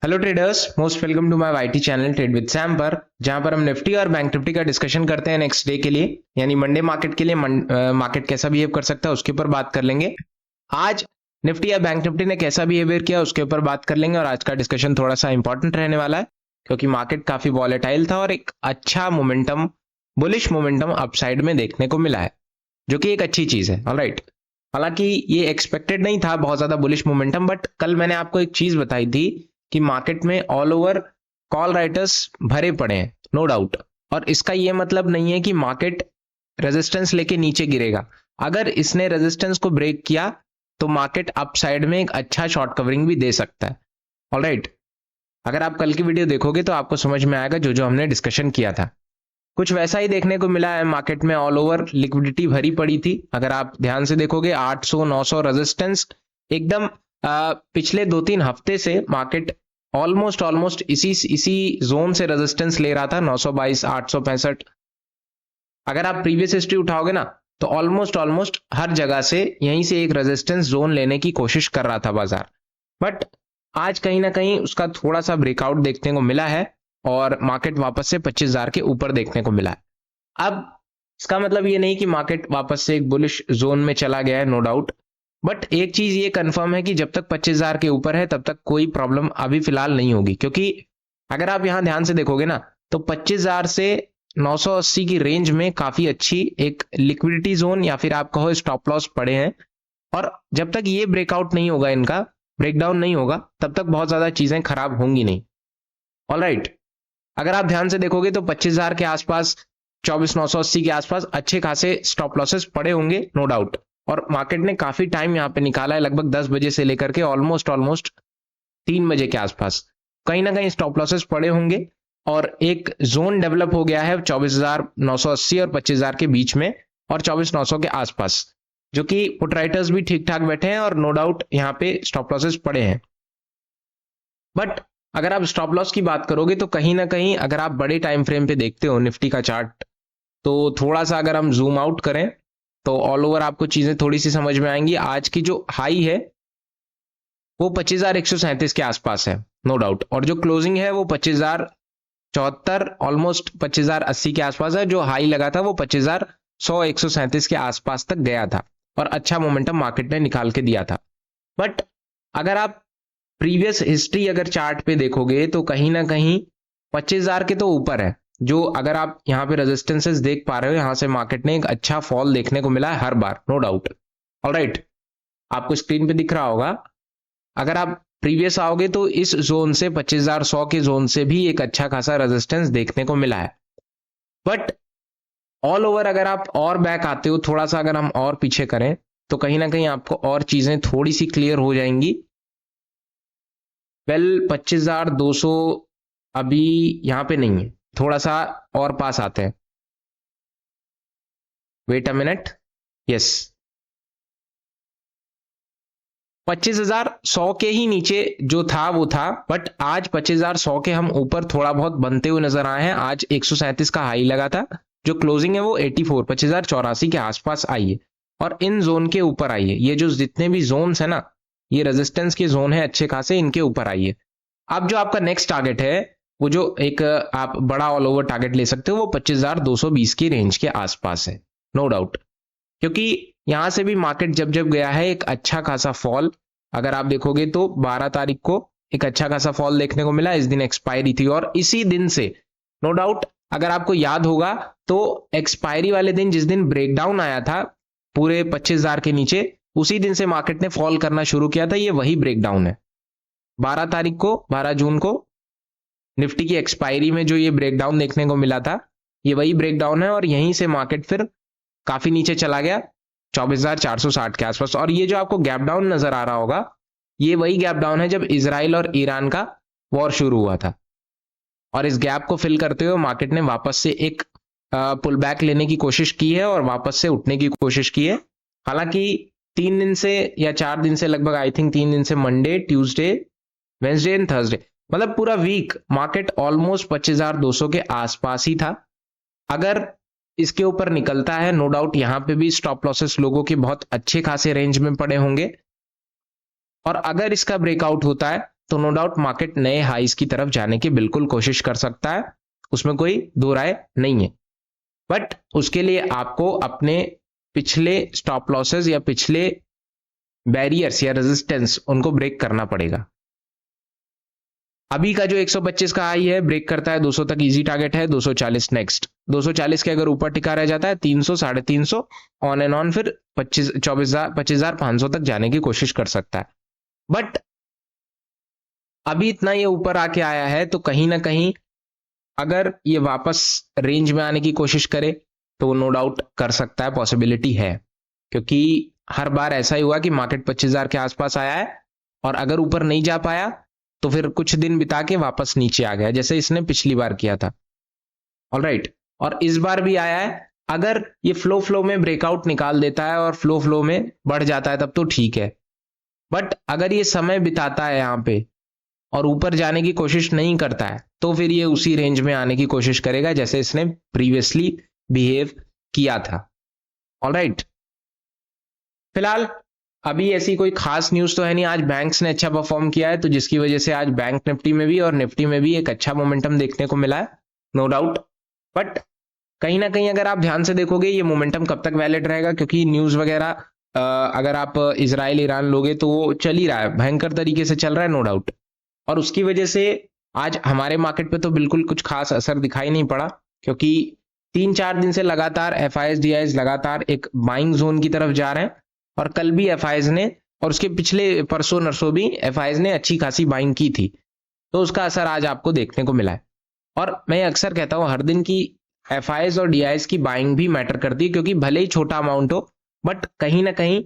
Hello traders, most welcome to my YT channel trade with Sam पर, जहां पर हम निफ्टी और बैंक निफ्टी का डिस्कशन करते हैं नेक्स्ट डे के लिए, यानी मंडे मार्केट के लिए। मार्केट कैसा बिहेव कर सकता है उसके ऊपर बात कर लेंगे। आज निफ्टी या बैंक निफ्टी ने कैसा बिहेवियर किया उसके ऊपर बात कर लेंगे। और आज का डिस्कशन थोड़ा सा इंपॉर्टेंट रहने वाला है क्योंकि मार्केट काफी वॉलेटाइल था और एक अच्छा मोमेंटम, बुलिश मोमेंटम अपसाइड में देखने को मिला है, जो कि एक अच्छी चीज है। ऑलराइट, हालांकि ये एक्सपेक्टेड नहीं था बहुत ज्यादा बुलिश मोमेंटम, बट कल मैंने आपको एक चीज बताई थी कि मार्केट में ऑल ओवर कॉल राइटर्स भरे पड़े हैं, नो डाउट। और इसका ये मतलब नहीं है कि मार्केट रेजिस्टेंस लेके नीचे गिरेगा। अगर इसने रेजिस्टेंस को ब्रेक किया तो मार्केट अपसाइड में एक अच्छा शॉर्ट कवरिंग भी दे सकता है। ऑलराइट, अगर आप कल की वीडियो देखोगे तो आपको समझ में आएगा जो जो हमने डिस्कशन किया था। कुछ वैसा ही देखने को मिला है। मार्केट में ऑल ओवर लिक्विडिटी भरी पड़ी थी। अगर आप ध्यान से देखोगे 800 900 रेजिस्टेंस एकदम पिछले 2-3 हफ्ते से मार्केट ऑलमोस्ट इसी जोन से रेजिस्टेंस ले रहा था, 922 865। अगर आप प्रीवियस हिस्ट्री उठाओगे ना तो ऑलमोस्ट हर जगह से यहीं से एक रेजिस्टेंस जोन लेने की कोशिश कर रहा था बाजार। बट आज कहीं ना कहीं उसका थोड़ा सा ब्रेकआउट देखने को मिला है और मार्केट वापस से 25,000 के ऊपर देखने को मिला है। अब इसका मतलब ये नहीं कि मार्केट वापस से एक बुलिश जोन में चला गया है, नो डाउट। बट एक चीज ये कंफर्म है कि जब तक 25,000 के ऊपर है तब तक कोई प्रॉब्लम अभी फिलहाल नहीं होगी, क्योंकि अगर आप यहां ध्यान से देखोगे ना तो 25,000 से 980 की रेंज में काफी अच्छी एक लिक्विडिटी जोन या फिर आप कहो स्टॉप लॉस पड़े हैं। और जब तक ये ब्रेकआउट नहीं होगा, इनका ब्रेकडाउन नहीं होगा, तब तक बहुत ज्यादा चीजें खराब होंगी नहीं। ऑलराइट, अगर आप ध्यान से देखोगे तो 25,000 के आसपास, 24,980 के आसपास अच्छे खासे स्टॉप लॉसेस पड़े होंगे, नो डाउट। और मार्केट ने काफी टाइम यहां पे निकाला है, लगभग 10 बजे से लेकर के ऑलमोस्ट 3 बजे के आसपास कहीं ना कहीं स्टॉप लॉसेस पड़े होंगे और एक जोन डेवलप हो गया है 24,980 और 25,000 के बीच में और 24,900 के आसपास, जो कि पुट राइटर्स भी ठीक ठाक बैठे हैं और नो डाउट यहां पे स्टॉप लॉसेस पड़े हैं। बट अगर आप स्टॉप लॉस की बात करोगे तो कहीं ना कहीं अगर आप बड़े टाइम फ्रेम पे देखते हो निफ्टी का चार्ट, तो थोड़ा सा अगर हम जूम आउट करें तो ऑल ओवर आपको चीजें थोड़ी सी समझ में आएंगी। आज की जो हाई है वो 25,137 के आसपास है, नो डाउट। और जो क्लोजिंग है वो 25,074, ऑलमोस्ट 25,080 के आसपास है। जो हाई लगा था वो 25,137 के आसपास तक गया था और अच्छा मोमेंटम मार्केट ने निकाल के दिया था। बट अगर आप प्रीवियस हिस्ट्री अगर चार्ट पे देखोगे तो कहीं ना कहीं 25,000 के तो ऊपर है। जो अगर आप यहाँ पे रेजिस्टेंसेस देख पा रहे हो, यहां से मार्केट ने एक अच्छा फॉल देखने को मिला है हर बार, नो डाउट। ऑलराइट, आपको स्क्रीन पे दिख रहा होगा। अगर आप प्रीवियस आओगे तो इस जोन से 25,100 के जोन से भी एक अच्छा खासा रेजिस्टेंस देखने को मिला है। बट ऑल ओवर अगर आप और बैक आते हो, थोड़ा सा अगर हम और पीछे करें तो कहीं ना कहीं आपको और चीजें थोड़ी सी क्लियर हो जाएंगी। 25,200 अभी यहां पे नहीं है, थोड़ा सा और पास आते हैं। वेट अ मिनट, यस, 25,100 के ही नीचे जो था वो था। बट आज 25,100 के हम ऊपर थोड़ा बहुत बनते हुए नजर आए हैं। आज 137 का हाई लगा था, जो क्लोजिंग है वो 84 25,084 के आसपास आई है और इन जोन के ऊपर आई है। ये जो जितने भी जोन्स है ना, ये रेजिस्टेंस के जोन है अच्छे खासे, इनके ऊपर आई है। अब जो आपका नेक्स्ट टारगेट है वो जो एक आप बड़ा ऑल ओवर टारगेट ले सकते हो वो 25,220 की रेंज के आसपास है, नो डाउट। क्योंकि यहां से भी मार्केट जब जब गया है एक अच्छा खासा फॉल, अगर आप देखोगे तो 12 तारीख को एक अच्छा खासा फॉल देखने को मिला। इस दिन एक्सपायरी थी और इसी दिन से नो डाउट, अगर आपको याद होगा तो एक्सपायरी वाले दिन जिस दिन ब्रेकडाउन आया था पूरे 25,000 के नीचे, उसी दिन से मार्केट ने फॉल करना शुरू किया था। ये वही ब्रेकडाउन है 12 तारीख को, 12 जून को निफ्टी की एक्सपायरी में जो ये ब्रेकडाउन देखने को मिला था, ये वही ब्रेकडाउन है। और यहीं से मार्केट फिर काफी नीचे चला गया 24,460 के आसपास। और ये जो आपको गैप डाउन नजर आ रहा होगा, ये वही गैप डाउन है जब इजराइल और ईरान का वॉर शुरू हुआ था। और इस गैप को फिल करते हुए मार्केट ने वापस से एक पुल बैक लेने की कोशिश की है और वापस से उठने की कोशिश की है। हालांकि 3 दिन से या 4 दिन से लगभग, आई थिंक 3 दिन से, Monday, Tuesday, Wednesday and Thursday, मतलब पूरा वीक मार्केट ऑलमोस्ट 25,200 के आसपास ही था। अगर इसके ऊपर निकलता है, नो डाउट यहां पे भी स्टॉप लॉसेस लोगों के बहुत अच्छे खासे रेंज में पड़े होंगे। और अगर इसका ब्रेकआउट होता है तो नो डाउट मार्केट नए हाईज की तरफ जाने की बिल्कुल कोशिश कर सकता है, उसमें कोई दो राय नहीं है। बट उसके लिए आपको अपने पिछले स्टॉप लॉसेस या पिछले बैरियर्स या रेजिस्टेंस उनको ब्रेक करना पड़ेगा। अभी का जो 125 का हाई है ब्रेक करता है 200 तक इजी टारगेट है, 240 नेक्स्ट, 240 के अगर ऊपर टिका रह जाता है 300 350 ऑन एंड ऑन फिर 25,500 तक जाने की कोशिश कर सकता है। बट अभी इतना ये ऊपर आके आया है तो कहीं ना कहीं अगर ये वापस रेंज में आने की कोशिश करे तो नो डाउट कर सकता है, पॉसिबिलिटी है, क्योंकि हर बार ऐसा ही हुआ कि मार्केट 25,000 के आसपास आया है और अगर ऊपर नहीं जा पाया तो फिर कुछ दिन बिता के वापस नीचे आ गया, जैसे इसने पिछली बार किया था। ऑलराइट, और इस बार भी आया है। अगर ये फ्लो में ब्रेकआउट निकाल देता है और फ्लो में बढ़ जाता है तब तो ठीक है, बट अगर ये समय बिताता है यहाँ पे और ऊपर जाने की कोशिश नहीं करता है तो फिर ये उसी रेंज में आने की कोशिश करेगा जैसे इसने प्रीवियसली बिहेव किया था। ऑलराइट, फिलहाल अभी ऐसी कोई खास न्यूज तो है नहीं। आज बैंक्स ने अच्छा परफॉर्म किया है तो जिसकी वजह से आज बैंक निफ्टी में भी और निफ्टी में भी एक अच्छा मोमेंटम देखने को मिला है, नो डाउट। बट कहीं ना कहीं अगर आप ध्यान से देखोगे ये मोमेंटम कब तक वैलिड रहेगा, क्योंकि न्यूज वगैरह अगर आप इजराइल ईरान लोगे तो वो चल ही रहा है, भयंकर तरीके से चल रहा है, नो डाउट। और उसकी वजह से आज हमारे मार्केट पे तो बिल्कुल कुछ खास असर दिखाई नहीं पड़ा, क्योंकि 3-4 दिन से लगातार एफआईएस डीआईएस लगातार एक बाइंग जोन की तरफ जा रहे हैं और कल भी एफआईएस ने और उसके पिछले परसों नरसों भी एफआईएस ने अच्छी खासी बाइंग की थी, तो उसका असर आज आपको देखने को मिला है। और मैं अक्सर कहता हूं हर दिन की एफआईएस और डीआईएस की बाइंग भी मैटर करती है, क्योंकि भले ही छोटा अमाउंट हो बट कहीं ना कहीं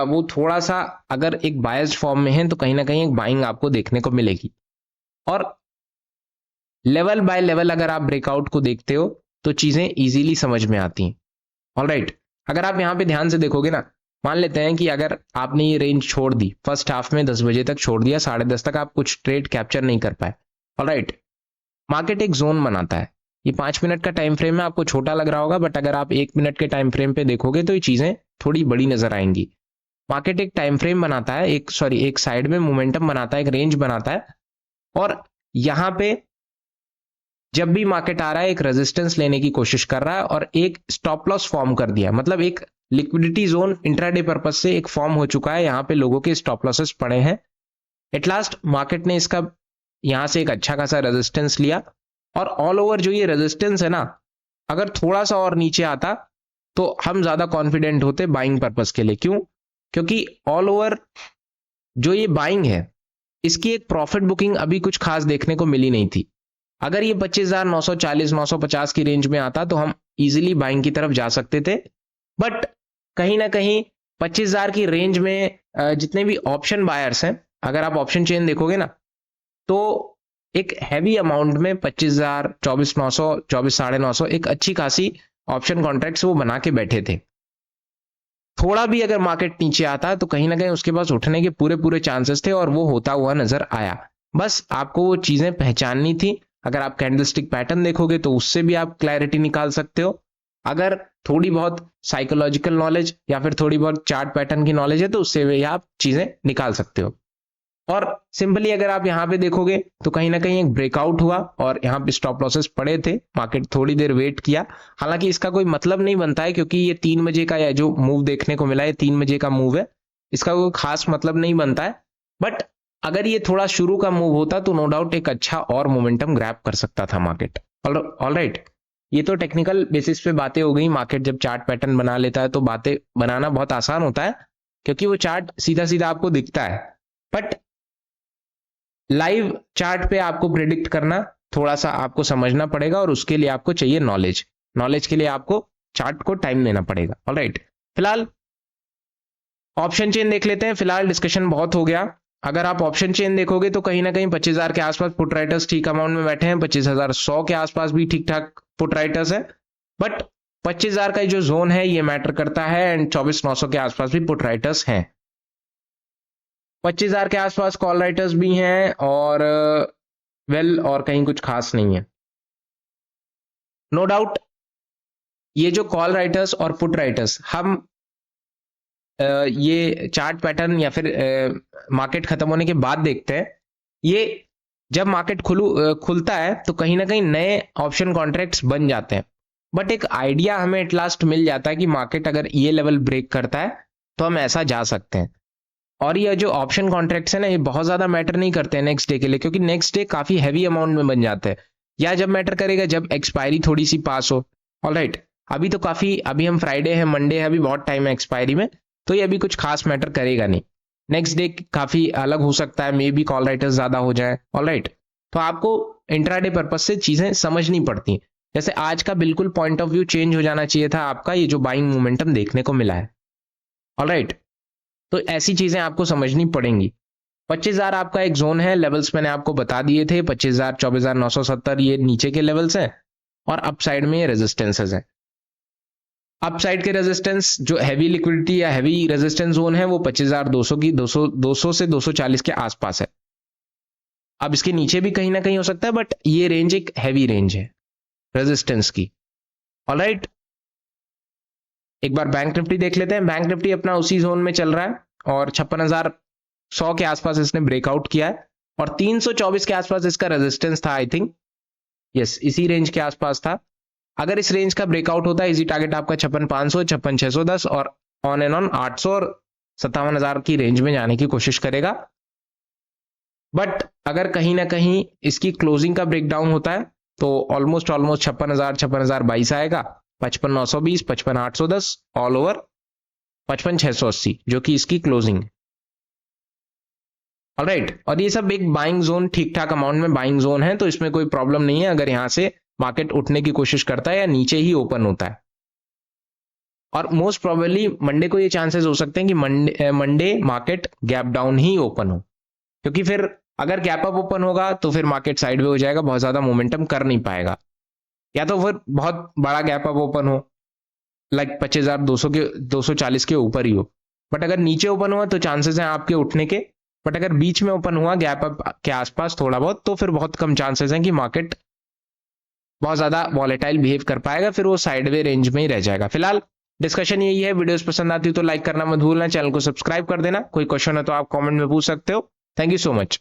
वो थोड़ा सा अगर एक बायस्ड फॉर्म में है तो कहीं ना कहीं एक बाइंग आपको देखने को मिलेगी। और लेवल बाय लेवल अगर आप ब्रेकआउट को देखते हो तो चीजें इजीली समझ में आती हैं। ऑलराइट, अगर आप यहाँ पे ध्यान से देखोगे ना, मान लेते हैं कि अगर आपने ये रेंज छोड़ दी, फर्स्ट हाफ में 10 बजे तक छोड़ दिया, 10:30 तक आप कुछ ट्रेड कैप्चर नहीं कर पाए। ऑलराइट, मार्केट एक जोन बनाता है, ये 5 मिनट का टाइम फ्रेम है, आपको छोटा लग रहा होगा बट अगर आप 1 मिनट के टाइम फ्रेम पे देखोगे तो ये चीजें थोड़ी बड़ी नजर आएंगी। मार्केट एक टाइम फ्रेम बनाता है, एक साइड में मोमेंटम बनाता है, एक रेंज बनाता है, और यहां पे जब भी मार्केट आ रहा है एक रेजिस्टेंस लेने की कोशिश कर रहा है और एक स्टॉप लॉस फॉर्म कर दिया, मतलब एक लिक्विडिटी जोन इंट्राडे पर्पज से एक फॉर्म हो चुका है, यहां पे लोगों के स्टॉप लॉसेस पड़े हैं। एट लास्ट मार्केट ने इसका यहां से एक अच्छा खासा रेजिस्टेंस लिया और ऑल ओवर जो ये रेजिस्टेंस है ना, अगर थोड़ा सा और नीचे आता तो हम ज्यादा कॉन्फिडेंट होते बाइंग पर्पज के लिए। क्यों? क्योंकि ऑल ओवर जो ये बाइंग है इसकी एक प्रॉफिट बुकिंग अभी कुछ खास देखने को मिली नहीं थी। अगर ये 25,940 950 की रेंज में आता तो हम इजीली बाइंग की तरफ जा सकते थे, बट कहीं ना कहीं 25,000 की रेंज में जितने भी ऑप्शन बायर्स हैं, अगर आप ऑप्शन चेन देखोगे ना तो एक हैवी अमाउंट में 25,000 24,900 24,950 एक अच्छी खासी ऑप्शन कॉन्ट्रैक्ट्स वो बना के बैठे थे। थोड़ा भी अगर मार्केट नीचे आता तो कहीं ना कहीं उसके पास उठने के पूरे चांसेस थे और वो होता हुआ नजर आया। बस आपको वो चीजें पहचाननी थी। अगर आप कैंडलस्टिक पैटर्न देखोगे तो उससे भी आप क्लैरिटी निकाल सकते हो। अगर थोड़ी बहुत साइकोलॉजिकल नॉलेज या फिर थोड़ी बहुत चार्ट पैटर्न की नॉलेज है तो उससे भी आप चीजें निकाल सकते हो। और सिंपली अगर आप यहाँ पे देखोगे तो कहीं ना कहीं एक ब्रेकआउट हुआ और यहाँ पे स्टॉप लॉसेस पड़े थे, मार्केट थोड़ी देर वेट किया। हालांकि इसका कोई मतलब नहीं बनता है, क्योंकि ये 3 बजे का या जो मूव देखने को मिला है 3 बजे का मूव है, इसका कोई खास मतलब नहीं बनता है। बट अगर ये थोड़ा शुरू का मूव होता तो नो डाउट एक अच्छा और मोमेंटम ग्रैब कर सकता था मार्केट। ऑलराइट, ये तो टेक्निकल बेसिस पे बातें हो गई। मार्केट जब चार्ट पैटर्न बना लेता है तो बातें बनाना बहुत आसान होता है, क्योंकि वो चार्ट सीधा सीधा आपको दिखता है। बट लाइव चार्ट पे आपको प्रिडिक्ट करना थोड़ा सा आपको समझना पड़ेगा और उसके लिए आपको चाहिए नॉलेज के लिए आपको चार्ट को टाइम देना पड़ेगा। ऑलराइट, फिलहाल ऑप्शन चेन देख लेते हैं। फिलहाल डिस्कशन बहुत हो गया। अगर आप ऑप्शन चेन देखोगे तो कहीं ना कहीं 25,000 के आसपास पुट राइटर्स ठीक अमाउंट में बैठे हैं, 25,100 के आसपास भी ठीक ठाक पुट राइटर्स है, बट 25,000 का जो जोन है ये मैटर करता है एंड 24,900 के आसपास भी पुट राइटर्स हैं। 25,000 के आसपास कॉल राइटर्स भी हैं और और कहीं कुछ खास नहीं है। नो डाउट ये जो कॉल राइटर्स और पुट राइटर्स हम ये चार्ट पैटर्न या फिर मार्केट खत्म होने के बाद देखते हैं, ये जब मार्केट खुलता है तो कहीं ना कहीं नए ऑप्शन कॉन्ट्रैक्ट्स बन जाते हैं, बट एक आइडिया हमें एट लास्ट मिल जाता है कि मार्केट अगर ये लेवल ब्रेक करता है तो हम ऐसा जा सकते हैं। और ये जो ऑप्शन कॉन्ट्रैक्ट्स है ना, ये बहुत ज्यादा मैटर नहीं करते हैं नेक्स्ट डे के लिए, क्योंकि नेक्स्ट डे काफी हैवी अमाउंट में बन जाते हैं। या जब मैटर करेगा जब एक्सपायरी थोड़ी सी पास हो। ऑलराइट, अभी तो काफी, अभी हम फ्राइडे है, मंडे है, अभी बहुत टाइम है एक्सपायरी में, तो ये अभी कुछ खास मैटर करेगा नहीं। नेक्स्ट डे काफी अलग हो सकता है, मे बी कॉल राइटर्स ज्यादा हो जाए। ऑलराइट, तो आपको इंट्राडे पर्पज से चीजें समझनी पड़ती हैं। जैसे आज का बिल्कुल पॉइंट ऑफ व्यू चेंज हो जाना चाहिए था आपका, ये जो बाइंग मोमेंटम देखने को मिला है। ऑलराइट, तो ऐसी चीजें आपको समझनी पड़ेंगी। 25,000 आपका एक जोन है, लेवल्स मैंने आपको बता दिए थे, 25,000, 24,970 ये नीचे के लेवल्स हैं, और अपसाइड में ये रेजिस्टेंसेस हैं। अपसाइड के रेजिस्टेंस जो हैवी लिक्विडिटी या हैवी रेजिस्टेंस जोन है वो 25,200 की 200 से 240 के आसपास है। अब इसके नीचे भी कहीं ना कहीं हो सकता है, बट ये रेंज एक हैवी रेंज है रेजिस्टेंस की। ऑलराइट, एक बार बैंक निफ्टी देख लेते हैं। बैंक निफ्टी अपना उसी जोन में चल रहा है और 56,100 के आसपास इसने ब्रेकआउट किया है, और 324 के आसपास इसका रेजिस्टेंस था, आई थिंक। यस, इसी रेंज के आसपास था। अगर इस रेंज का ब्रेकआउट होता है, इजी टारगेट आपका 56,500, 56,610 और ऑन एंड ऑन 800 और 57,000 की रेंज में जाने की कोशिश करेगा। बट अगर कहीं ना कहीं इसकी क्लोजिंग का ब्रेकडाउन होता है तो ऑलमोस्ट 56,000, 56,022 आएगा, 55,920, 55,810 ऑल ओवर 55,680 जो कि इसकी क्लोजिंग। ऑलराइट, और ये सब एक बाइंग जोन, ठीक ठाक अमाउंट में बाइंग जोन है, तो इसमें कोई प्रॉब्लम नहीं है अगर यहां से मार्केट उठने की कोशिश करता है या नीचे ही ओपन होता है। और मोस्ट प्रोबेबली मंडे को ये चांसेस हो सकते हैं कि मंडे मार्केट गैप डाउन ही ओपन हो, क्योंकि फिर अगर गैप अप ओपन होगा तो फिर मार्केट साइडवे हो जाएगा, बहुत ज्यादा मोमेंटम कर नहीं पाएगा। या तो फिर बहुत बड़ा गैप अप ओपन हो, लाइक 25,200 के 240 के ऊपर ही हो, बट अगर नीचे ओपन हुआ तो चांसेस हैं आपके उठने के। बट अगर बीच में ओपन हुआ गैप अप के आसपास थोड़ा बहुत, तो फिर बहुत कम चांसेस हैं कि मार्केट बहुत ज्यादा वॉलेटाइल बिहेव कर पाएगा, फिर वो साइडवे रेंज में ही रह जाएगा। फिलहाल डिस्कशन यही है। वीडियोस पसंद आती हो तो लाइक करना मत भूलना, चैनल को सब्सक्राइब कर देना। कोई क्वेश्चन है तो आप कमेंट में पूछ सकते हो। Thank you so much.